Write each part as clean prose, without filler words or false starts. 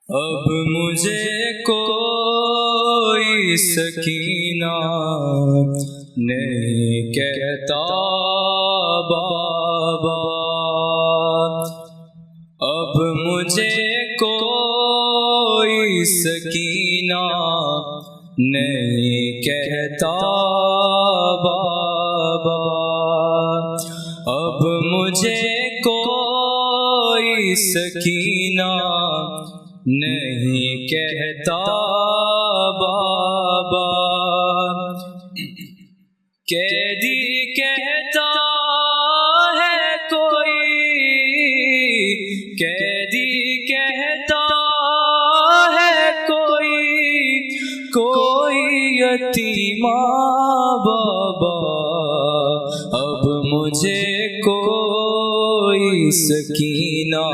اب مجھے کوئی سکینہ نہیں کہتا بابا، اب مجھے کوئی سکینہ نہیں کہتا بابا، اب مجھے کوئی سکینہ نہیں کہتا بابا، قیدی کہتا ہے کوئی، قیدی کہتا ہے کوئی یتیمہ بابا، اب مجھے کوئی سکینہ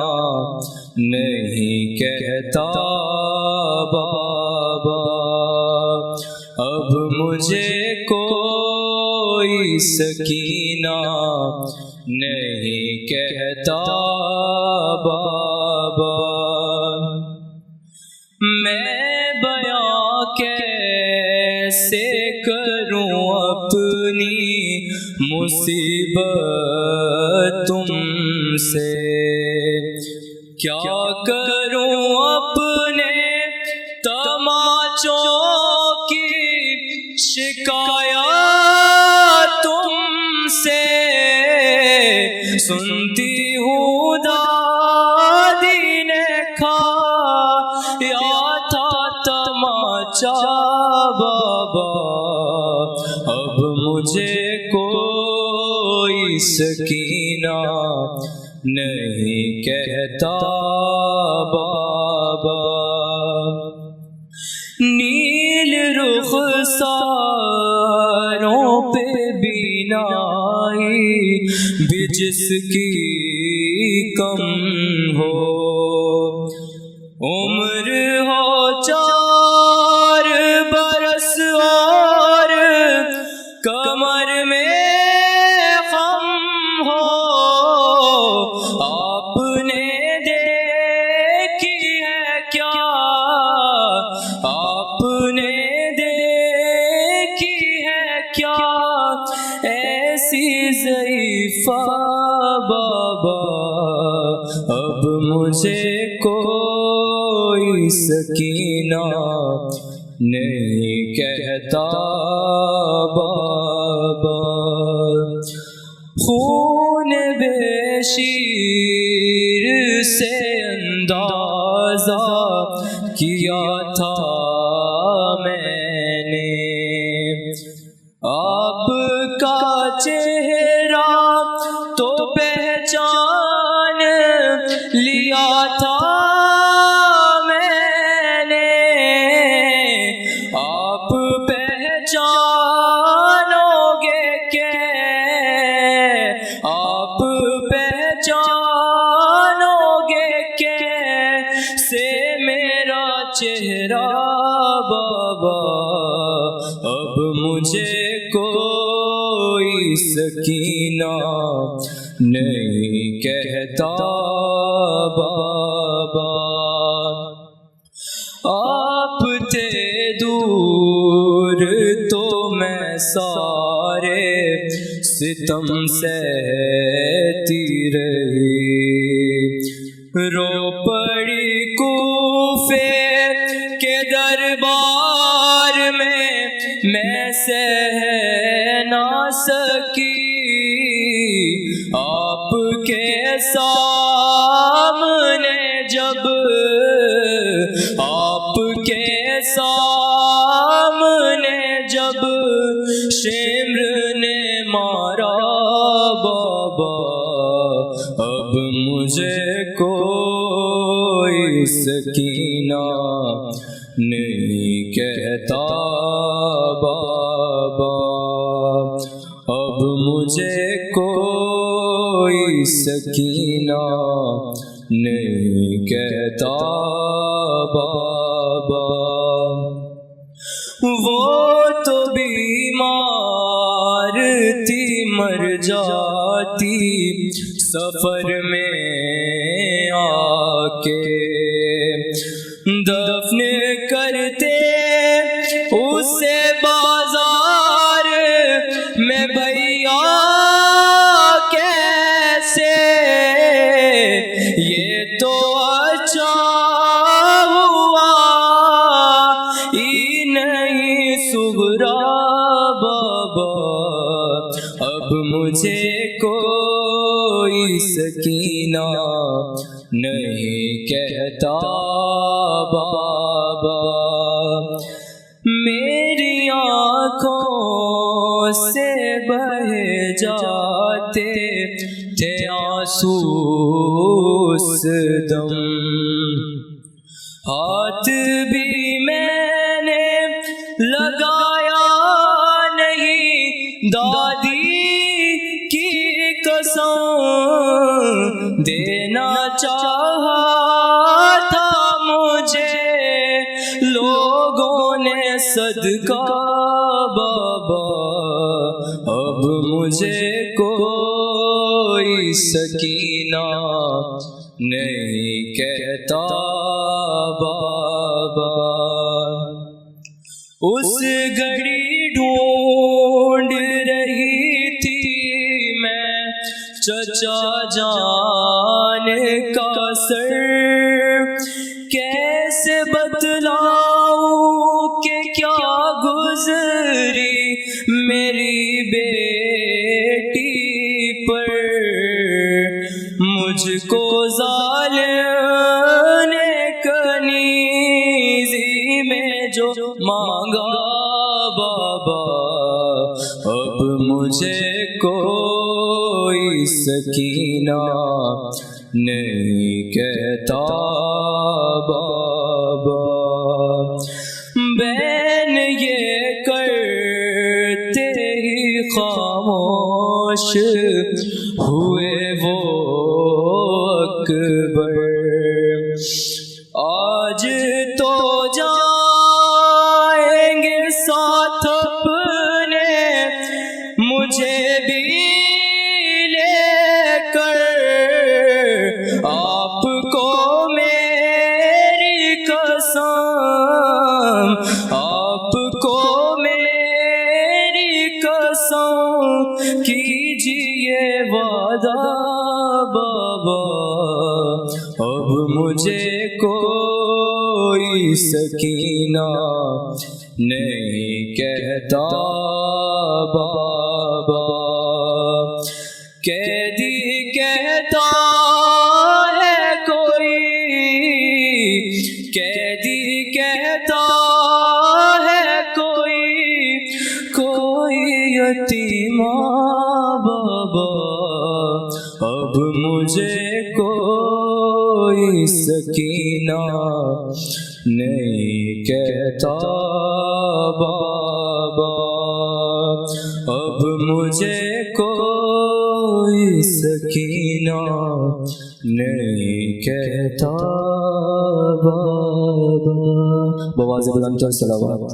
نہیں کہتا بابا، اب مجھے کوئی سکینہ نہیں کہتا بابا، میں بیاں کیسے کروں اپنی مصیبت تم سے، کیا کروں اپنے تماچوں کی شکایت تم سے، سنتی ہوں دادی نے کھایا تھا تماچا بابا، اب مجھے کوئی سکینہ نہیں کہتا بابا، نیل رخساروں پہ بینائی بھی جس کی کم ہو، عمر ہو 4 برس اور کمر میں غم ہو، آپ نے دیکھی ہے کیا، آپ نے دیکھی ہے کیا ایسی ضعیفہ بابا، اب مجھے کوئی سکینہ نہیں کہتا بابا، خون بے شیر سے اندازہ کیا تھا میں نے، آپ کا چہرہ تو پہچان لیا تھا میں نے، آپ پہچانو گے کہ آپ پہچانو گے کیسے میرا چہرہ بابا، اب مجھے کوئی سکینہ نہیں کہتا بابا، آپ تھے دور تو میں سارے ستم سہتی رہی، رو پڑی کوفے کے دربار میں سہ نہ سکی، آپ کے سامنے جب آپ کے سامنے جب شمر نے مارا بابا، اب مجھے کوئی سکینہ نہیں کہتا بابا، اب مجھے کوئی سکینہ نہیں کہتا بابا، وہ تو بیمار تھی مر جاتی سفر میں آ کے، دفن کرتے اسے بازار میں بھیا کیسے، یہ تو اچھا ہوا ہی نہیں صغرا بابا، اب مجھے کوئی سکینہ نہیں کہتا بابا، میری آنکھوں سے بہہ جاتے تھے آنسو اس دم، ہاتھ بھی میں نے لگایا نہیں، دادی کی قسم دینا چاہا تھا مجھے لوگوں نے صدقہ بابا، اب مجھے کوئی سکینہ نہیں کہتا بابا، اس گھڑی ڈھونڈ رہی تھی میں چچا جان کا سر، کیسے بتلاؤں کہ کیا گزری میری بیٹی پر، مجھ کو ظالم نے کنیزی میں جو مانگا بابا، اب مجھے کوئی سکینہ نہیں کہتا بابا، بین یہ کرتے ہی خاموش ہوئے وہ اکبر، آج تو جائیں گے ساتھ اپنے مجھے بھی لے کر، آپ کو میری قسم، آپ کو میری قسم کیجیے وعدہ بابا، اب مجھے کوئی سکینہ نہیں کہتا بابا، قیدی کہتا ہے کوئی، قیدی کہتا ہے کوئی، کوئی یتیمہ بابا، اب مجھے کوئی سکینہ نہیں کہتا بابا، اب مجھے کوئی سکینہ نہیں کہتا بابا، بواز بلند الصلوات۔